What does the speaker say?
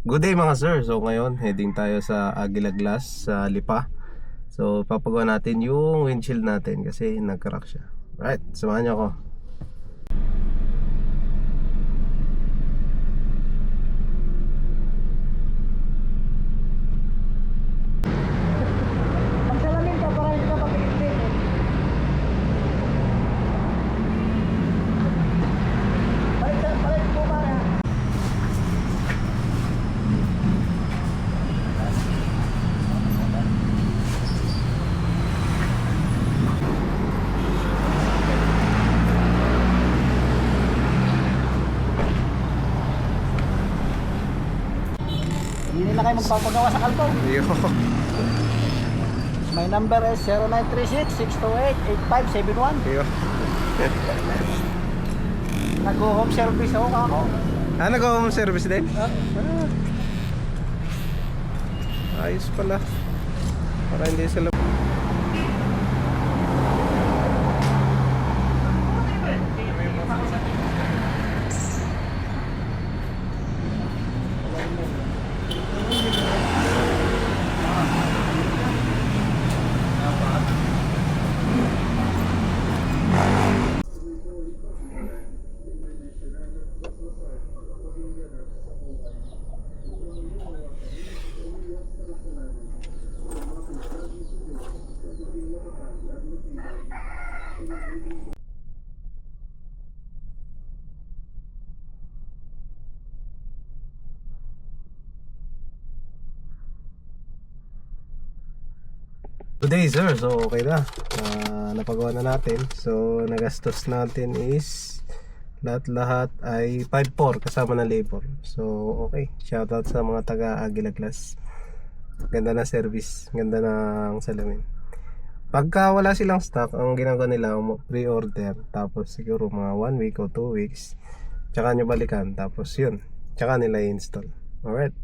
Good day mga sir. So ngayon heading tayo sa Aguila Glass sa Lipa. So papagawa natin yung windshield natin kasi nag-crack siya. Right, samahan niyo ako. Magsalamin ka para hindi ka mapigil. Balik po ba na? Hindi nila kayo magpapagawa sa kalpong. Yo. My number is 0936-628-8571. Yo. Nag-home service ako kako. Nag-home service din? Ayos pala. Para hindi sila. Today sir, so okay na. Napagawa na natin. So nagastos natin is lahat ay 5,400 kasama na labor. So okay, shoutout sa mga taga Aguila Glass. Ganda na service, ganda ng salamin. Pagka wala silang stock, ang ginagawa nila pre-order, tapos siguro mga 1 week o 2 weeks, tsaka nyo balikan, tapos yun, tsaka nila i-install. Alright.